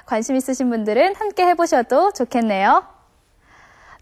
관심 있으신 분들은 함께 해보셔도 좋겠네요.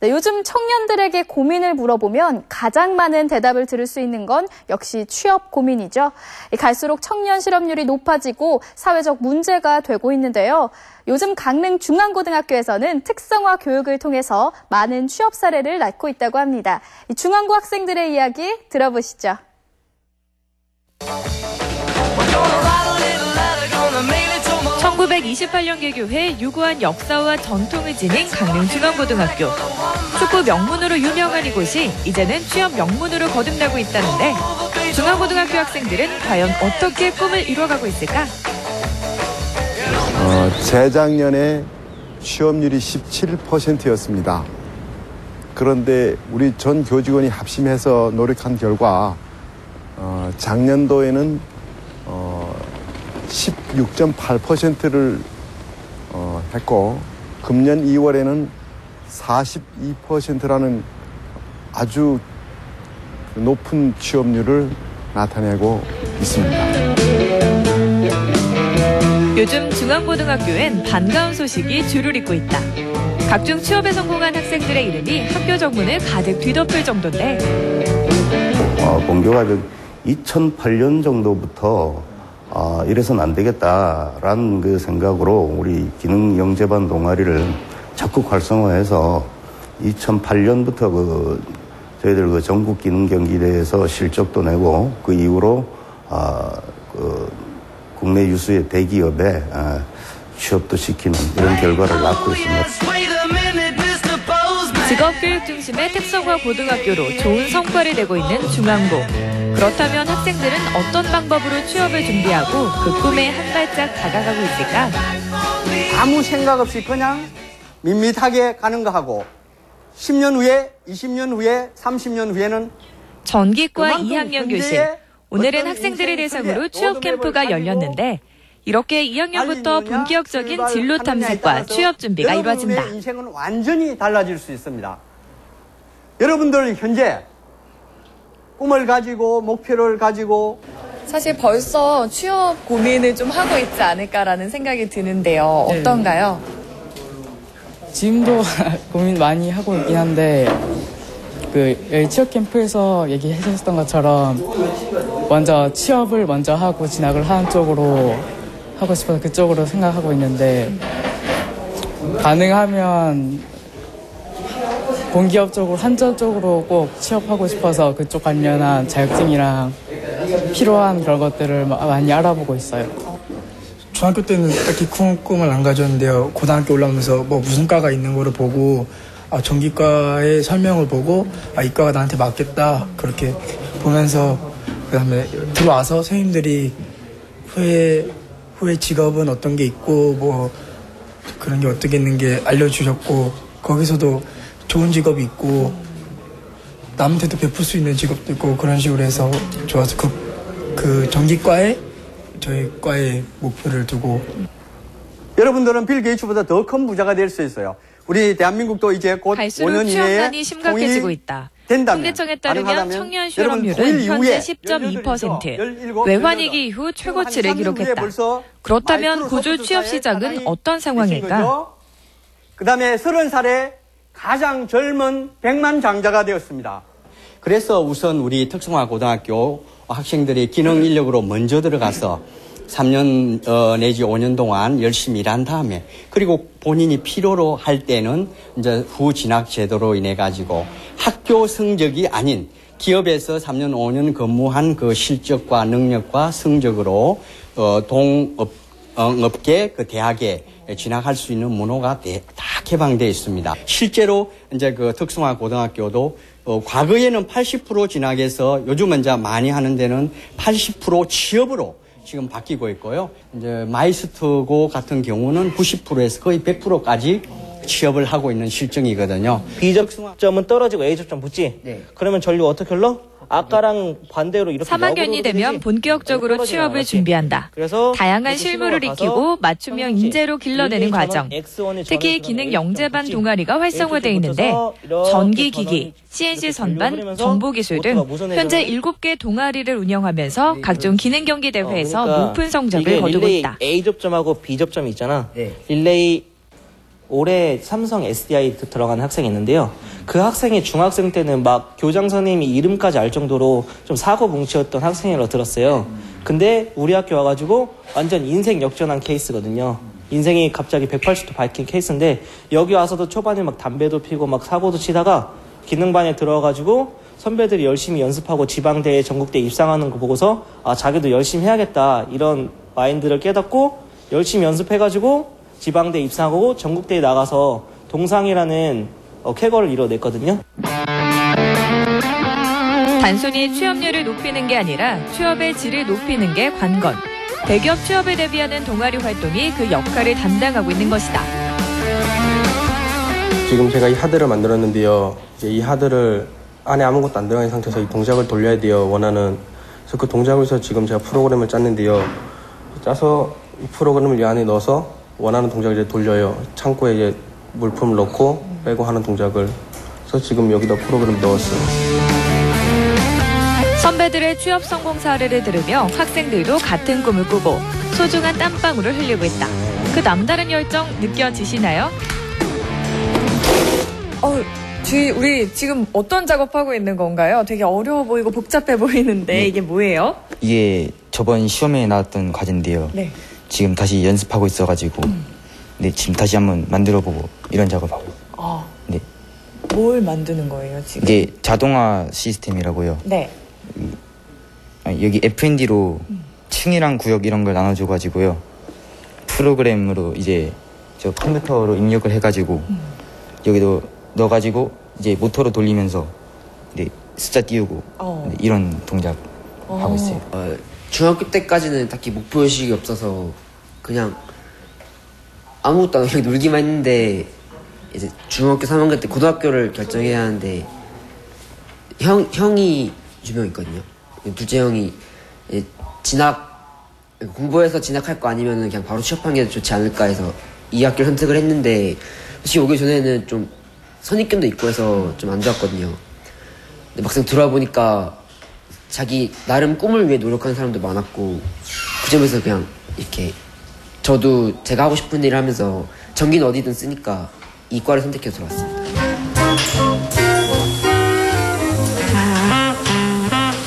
네, 요즘 청년들에게 고민을 물어보면 가장 많은 대답을 들을 수 있는 건 역시 취업 고민이죠. 갈수록 청년 실업률이 높아지고 사회적 문제가 되고 있는데요. 요즘 강릉 중앙고등학교에서는 특성화 교육을 통해서 많은 취업 사례를 낳고 있다고 합니다. 중앙고 학생들의 이야기 들어보시죠. 1928년 개교해 유구한 역사와 전통을 지닌 강릉중앙고등학교. 축구 명문으로 유명한 이곳이 이제는 취업 명문으로 거듭나고 있다는데 중앙고등학교 학생들은 과연 어떻게 꿈을 이뤄가고 있을까? 재작년에 취업률이 17%였습니다. 그런데 우리 전 교직원이 합심해서 노력한 결과 작년도에는 16.8%를 했고 금년 2월에는 42%라는 아주 높은 취업률을 나타내고 있습니다. 요즘 중앙고등학교엔 반가운 소식이 줄을 잇고 있다. 각종 취업에 성공한 학생들의 이름이 학교 정문을 가득 뒤덮을 정도인데 본교가 2008년 정도부터 이래서는 안 되겠다라는 그 생각으로 우리 기능영재반 동아리를 적극 활성화해서 2008년부터 저희들 전국 기능경기대회에서 실적도 내고 그 이후로 국내 유수의 대기업에 취업도 시키는 이런 결과를 낳고 있습니다. 직업교육 중심의 특성화 고등학교로 좋은 성과를 내고 있는 중앙고. 그렇다면 학생들은 어떤 방법으로 취업을 준비하고 그 꿈에 한 발짝 다가가고 있을까? 아무 생각 없이 그냥 밋밋하게 가는 거 하고 10년 후에, 20년 후에, 30년 후에는 전기과 2학년 교실. 오늘은 학생들을 대상으로 취업 캠프가 열렸는데 이렇게 2학년부터 본격적인 진로 탐색과 취업 준비가 이루어진다. 여러분의 인생은 완전히 달라질 수 있습니다. 여러분들 현재 꿈을 가지고 목표를 가지고 사실 벌써 취업 고민을 좀 하고 있지 않을까라는 생각이 드는데요. 어떤가요? 지금도 고민 많이 하고 있긴 한데 여기 취업 캠프에서 얘기해 주셨던 것처럼 먼저 취업을 먼저 하고 진학을 하는 쪽으로 하고 싶어서 그쪽으로 생각하고 있는데 가능하면 공기업 쪽으로 한전 쪽으로 꼭 취업하고 싶어서 그쪽 관련한 자격증이랑 필요한 그런 것들을 많이 알아보고 있어요. 중학교 때는 딱히 꿈을 안 가졌는데요. 고등학교 올라오면서 무슨 과가 있는 거를 보고 전기과의 설명을 보고 이 과가 나한테 맞겠다 그렇게 보면서 그다음에 들어와서 선생님들이 후에 직업은 어떤 게 있고 그런 게 어떻게 있는 게 알려주셨고 거기서도 좋은 직업이 있고 남한테도 베풀 수 있는 직업도 있고 그런 식으로 해서 좋아서 그 전기과에 저희 과의 목표를 두고 여러분들은 빌 게이츠보다 더 큰 부자가 될 수 있어요. 우리 대한민국도 이제 곧 5년 이내에 취업난이 심각해지고 있다. 통계청에 따르면 청년 실업률은 현재 10.2%, 외환위기 이후 최고치를 기록했다. 그렇다면 고졸 취업 시장은 어떤 상황일까? 그다음에 30살에 가장 젊은 백만장자가 되었습니다. 그래서 우선 우리 특성화 고등학교 학생들이 기능 인력으로 먼저 들어가서 3년 내지 5년 동안 열심히 일한 다음에 그리고 본인이 필요로 할 때는 이제 후 진학 제도로 인해 가지고 학교 성적이 아닌 기업에서 3년 5년 근무한 그 실적과 능력과 성적으로 동업계 그 대학에 진학할 수 있는 문호가 다 개방되어 있습니다. 실제로 이제 그 특성화 고등학교도 과거에는 80% 진학해서 요즘은 이제 많이 하는 데는 80% 취업으로 지금 바뀌고 있고요. 이제 마이스터고 같은 경우는 90%에서 거의 100%까지 취업을 하고 있는 실정이거든요. B 접점은 떨어지고 A 접점 붙지? 네. 그러면 전류 어떻게 흘러? 아까랑 반대로 이렇게 3학년이 되면 본격적으로 취업을 준비한다. 다양한 실무를 익히고 맞춤형 인재로 길러내는 과정. 특히 기능 영재반 동아리가 활성화되어 있는데 전기기기, CNC 선반, 정보기술 등 현재 7개 동아리를 운영하면서 각종 기능 경기 대회에서 높은 성적을 거두고 있다. A 접점하고 B 접점이 있잖아. 릴레이 올해 삼성 SDI 들어가는 학생이 있는데요. 그 학생이 중학생 때는 막 교장 선생님이 이름까지 알 정도로 좀 사고뭉치였던 학생이라고 들었어요. 근데 우리 학교 와가지고 완전 인생 역전한 케이스거든요. 인생이 갑자기 180도 바뀐 케이스인데 여기 와서도 초반에 막 담배도 피고 막 사고도 치다가 기능반에 들어가가지고 선배들이 열심히 연습하고 지방대회 전국대회 입상하는 거 보고서 아 자기도 열심히 해야겠다 이런 마인드를 깨닫고 열심히 연습해가지고 지방대 입상하고 전국대회 나가서 동상이라는 쾌거를 이뤄냈거든요. 단순히 취업률을 높이는 게 아니라 취업의 질을 높이는 게 관건. 대기업 취업에 대비하는 동아리 활동이 그 역할을 담당하고 있는 것이다. 지금 제가 이 하드를 만들었는데요. 이제 이 하드를 안에 아무것도 안 들어간 상태에서 이 동작을 돌려야 돼요. 원하는. 그래서 그 동작을 해서 지금 제가 프로그램을 짰는데요. 짜서 이 프로그램을 이 안에 넣어서 원하는 동작을 이제 돌려요. 창고에 이제 물품을 넣고 빼고 하는 동작을. 그래서 지금 여기다 프로그램 넣었어요. 선배들의 취업 성공 사례를 들으며 학생들도 같은 꿈을 꾸고 소중한 땀방울을 흘리고 있다. 그 남다른 열정 느껴지시나요? 우리 지금 어떤 작업하고 있는 건가요? 되게 어려워 보이고 복잡해 보이는데 이게 뭐예요? 이게 저번 시험에 나왔던 과제인데요. 네. 지금 다시 연습하고 있어가지고 네, 지금 다시 한번 만들어보고 이런 작업하고. 네. 뭘 만드는 거예요 지금? 이게 자동화 시스템이라고요. 네. 여기 FND로 층이랑 구역 이런 걸 나눠줘가지고요. 프로그램으로 이제 저 컴퓨터로 입력을 해가지고 여기도 넣어가지고 이제 모터로 돌리면서 네, 숫자 띄우고 네, 이런 동작 하고 있어요. 중학교 때까지는 딱히 목표의식이 없어서 그냥 아무것도 안 하고 그냥 놀기만 했는데 이제 중학교 3학년 때 고등학교를 결정해야 하는데 형이 유명 있거든요. 둘째 형이 공부해서 진학할 거 아니면 그냥 바로 취업하는 게 좋지 않을까 해서 이 학교를 선택을 했는데 사실 오기 전에는 좀 선입견도 있고 해서 좀 안 좋았거든요. 근데 막상 들어와 보니까 자기 나름 꿈을 위해 노력하는 사람도 많았고 그 점에서 그냥 이렇게 저도 제가 하고 싶은 일을 하면서 전기는 어디든 쓰니까 이과를 선택해서 들어왔습니다.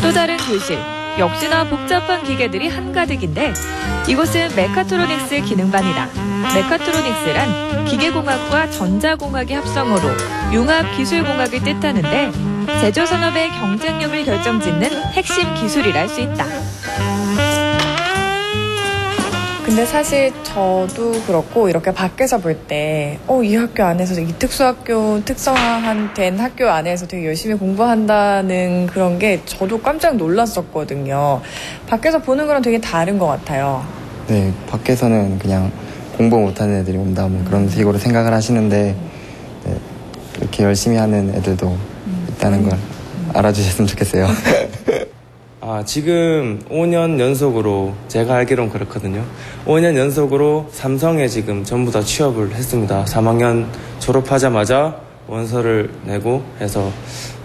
또 다른 교실, 역시나 복잡한 기계들이 한가득인데 이곳은 메카트로닉스 기능반이다. 메카트로닉스란 기계공학과 전자공학의 합성어로 융합기술공학을 뜻하는데 제조산업의 경쟁력을 결정짓는 핵심 기술이라 할 수 있다. 근데 사실 저도 그렇고 이렇게 밖에서 볼 때 이 학교 안에서 이 특수학교 특성화된 학교 안에서 되게 열심히 공부한다는 그런 게 저도 깜짝 놀랐었거든요. 밖에서 보는 거랑 되게 다른 것 같아요. 네, 밖에서는 그냥 공부 못하는 애들이 온다 뭐 그런 식으로 생각을 하시는데 네, 이렇게 열심히 하는 애들도 있다는 걸 알아주셨으면 좋겠어요. 지금 5년 연속으로 제가 알기로는 그렇거든요. 5년 연속으로 삼성에 지금 전부 다 취업을 했습니다. 3학년 졸업하자마자 원서를 내고 해서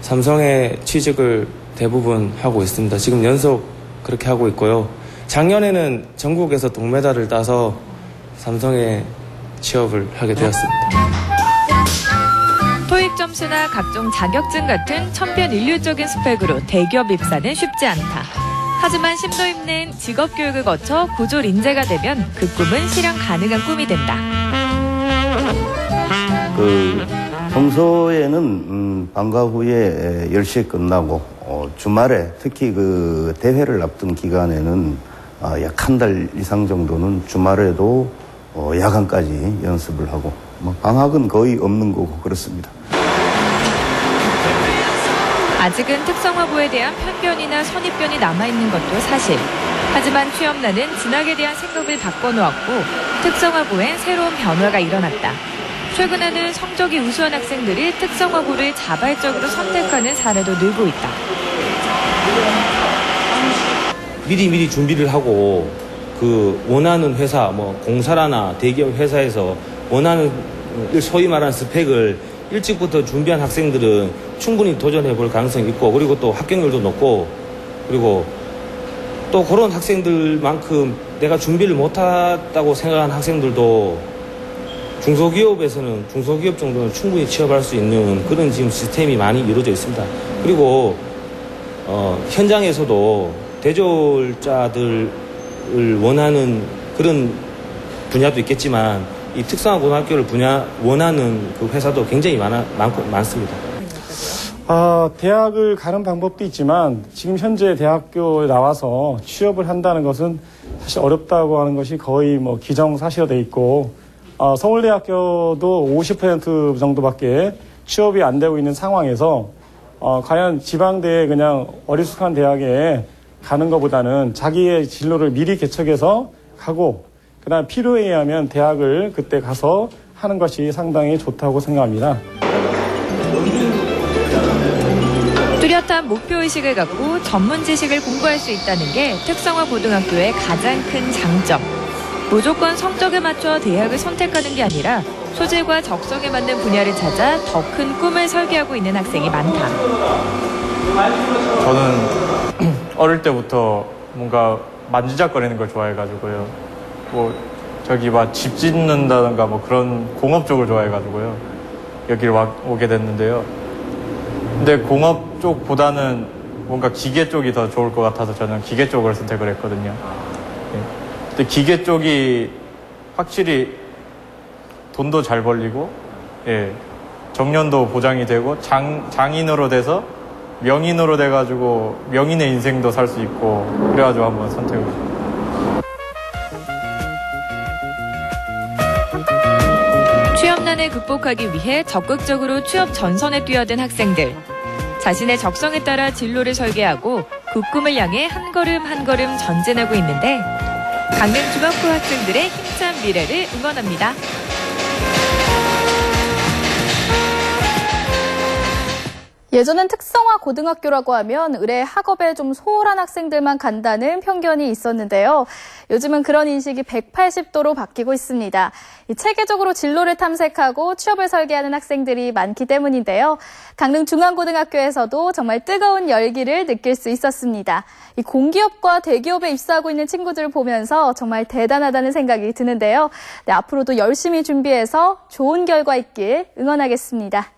삼성에 취직을 대부분 하고 있습니다. 지금 연속 그렇게 하고 있고요. 작년에는 전국에서 동메달을 따서 삼성에 취업을 하게 되었습니다. 토익 점수나 각종 자격증 같은 천편일률적인 스펙으로 대기업 입사는 쉽지 않다. 하지만 심도 있는 직업교육을 거쳐 고졸 인재가 되면 그 꿈은 실현 가능한 꿈이 된다. 평소에는 방과 후에 10시에 끝나고 주말에 특히 그 대회를 앞둔 기간에는 약 한 달 이상 정도는 주말에도 야간까지 연습을 하고 방학은 거의 없는 거고 그렇습니다. 아직은 특성화고에 대한 편견이나 선입견이 남아있는 것도 사실. 하지만 취업난은 진학에 대한 생각을 바꿔놓았고 특성화고엔 새로운 변화가 일어났다. 최근에는 성적이 우수한 학생들이 특성화고를 자발적으로 선택하는 사례도 늘고 있다. 미리 준비를 하고 그 원하는 회사, 뭐 공사라나 대기업 회사에서 원하는 소위 말하는 스펙을 일찍부터 준비한 학생들은 충분히 도전해 볼 가능성이 있고, 그리고 또 합격률도 높고, 그리고 또 그런 학생들만큼 내가 준비를 못했다고 생각하는 학생들도 중소기업에서는 중소기업 정도는 충분히 취업할 수 있는 그런 지금 시스템이 많이 이루어져 있습니다. 그리고 현장에서도 대졸자들을 원하는 그런 분야도 있겠지만 이 특성화 고등학교를 원하는 그 회사도 굉장히 많습니다. 대학을 가는 방법도 있지만 지금 현재 대학교에 나와서 취업을 한다는 것은 사실 어렵다고 하는 것이 거의 뭐 기정사실화 돼 있고, 서울대학교도 50% 정도밖에 취업이 안 되고 있는 상황에서 과연 지방대에 그냥 어리숙한 대학에 가는 것보다는 자기의 진로를 미리 개척해서 가고, 그다음 필요에 의하면 대학을 그때 가서 하는 것이 상당히 좋다고 생각합니다. 뚜렷한 목표의식을 갖고 전문 지식을 공부할 수 있다는 게 특성화 고등학교의 가장 큰 장점. 무조건 성적에 맞춰 대학을 선택하는 게 아니라 소질과 적성에 맞는 분야를 찾아 더 큰 꿈을 설계하고 있는 학생이 많다. 저는 어릴 때부터 뭔가 만지작거리는 걸 좋아해가지고요. 뭐 저기 막 집 짓는다든가 뭐 그런 공업 쪽을 좋아해가지고요. 여기를 오게 됐는데요. 근데 공업 쪽보다는 뭔가 기계 쪽이 더 좋을 것 같아서 저는 기계 쪽을 선택을 했거든요. 근데 기계 쪽이 확실히 돈도 잘 벌리고, 정년도 보장이 되고, 장인으로 돼서 명인으로 돼가지고 명인의 인생도 살 수 있고, 그래가지고 한번 선택을. 취업난을 극복하기 위해 적극적으로 취업 전선에 뛰어든 학생들. 자신의 적성에 따라 진로를 설계하고 그 꿈을 향해 한 걸음 한 걸음 전진하고 있는데, 강릉중학교 학생들의 힘찬 미래를 응원합니다. 예전엔 특성화 고등학교라고 하면 의뢰 학업에 좀 소홀한 학생들만 간다는 편견이 있었는데요. 요즘은 그런 인식이 180도로 바뀌고 있습니다. 체계적으로 진로를 탐색하고 취업을 설계하는 학생들이 많기 때문인데요. 강릉중앙고등학교에서도 정말 뜨거운 열기를 느낄 수 있었습니다. 이 공기업과 대기업에 입사하고 있는 친구들을 보면서 정말 대단하다는 생각이 드는데요. 네, 앞으로도 열심히 준비해서 좋은 결과 있길 응원하겠습니다.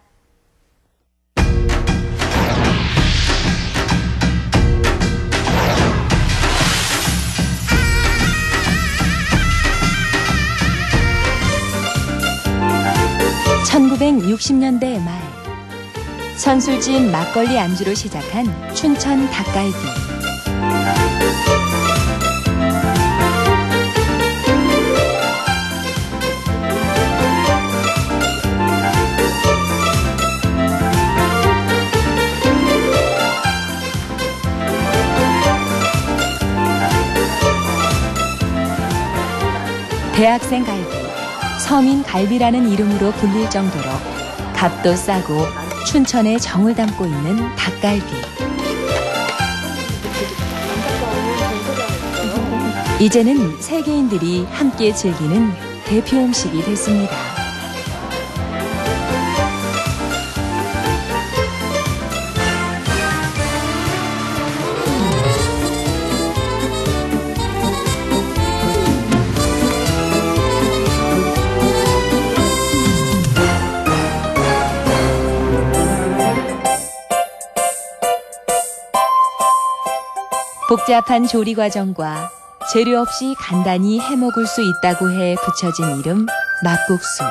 (1960년대) 말 선술집 막걸리 안주로 시작한 춘천 닭갈비. 대학생 갈비, 서민 갈비라는 이름으로 불릴 정도로 값도 싸고 춘천의 정을 담고 있는 닭갈비. 이제는 세계인들이 함께 즐기는 대표 음식이 됐습니다. 복잡한 조리 과정과 재료 없이 간단히 해먹을 수 있다고 해 붙여진 이름 막국수.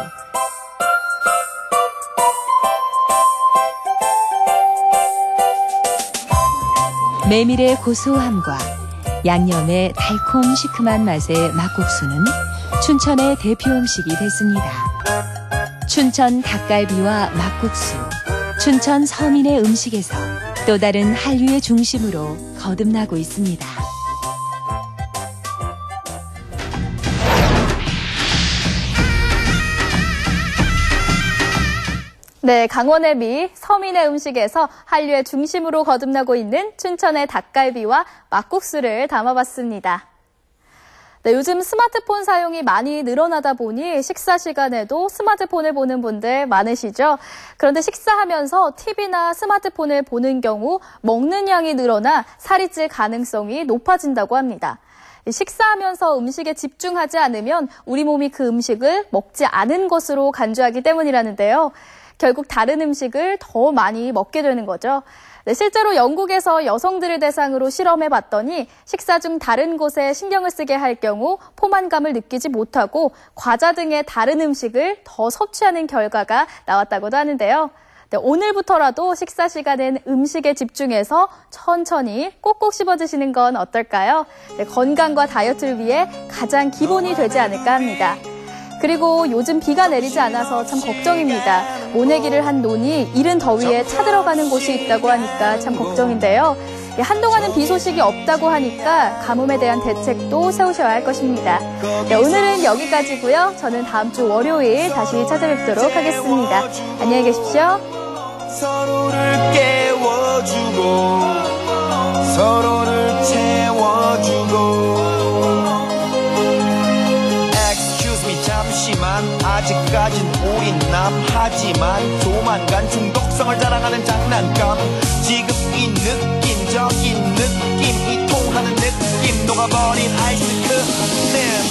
메밀의 고소함과 양념의 달콤 시큼한 맛의 막국수는 춘천의 대표 음식이 됐습니다. 춘천 닭갈비와 막국수, 춘천 서민의 음식에서 또 다른 한류의 중심으로 거듭나고 있습니다. 네, 강원의 미, 서민의 음식에서 한류의 중심으로 거듭나고 있는 춘천의 닭갈비와 막국수를 담아봤습니다. 네, 요즘 스마트폰 사용이 많이 늘어나다 보니 식사 시간에도 스마트폰을 보는 분들 많으시죠? 그런데 식사하면서 TV나 스마트폰을 보는 경우 먹는 양이 늘어나 살이 찔 가능성이 높아진다고 합니다. 식사하면서 음식에 집중하지 않으면 우리 몸이 그 음식을 먹지 않은 것으로 간주하기 때문이라는데요. 결국 다른 음식을 더 많이 먹게 되는 거죠. 네, 실제로 영국에서 여성들을 대상으로 실험해봤더니 식사 중 다른 곳에 신경을 쓰게 할 경우 포만감을 느끼지 못하고 과자 등의 다른 음식을 더 섭취하는 결과가 나왔다고도 하는데요. 네, 오늘부터라도 식사 시간엔 음식에 집중해서 천천히 꼭꼭 씹어 드시는 건 어떨까요? 네, 건강과 다이어트를 위해 가장 기본이 되지 않을까 합니다. 그리고 요즘 비가 내리지 않아서 참 걱정입니다. 모내기를 한 논이 이른 더위에 차들어가는 곳이 있다고 하니까 참 걱정인데요. 한동안은 비 소식이 없다고 하니까 가뭄에 대한 대책도 세우셔야 할 것입니다. 네, 오늘은 여기까지고요. 저는 다음 주 월요일 다시 찾아뵙도록 하겠습니다. 안녕히 계십시오. 서로를 깨워주고 서로를 채워주고 잠시만 아직까진 우린 남하지만 조만간 중독성을 자랑하는 장난감 지금 이 느낌 저기 느낌 이 통하는 느낌 녹아버린 아이스크림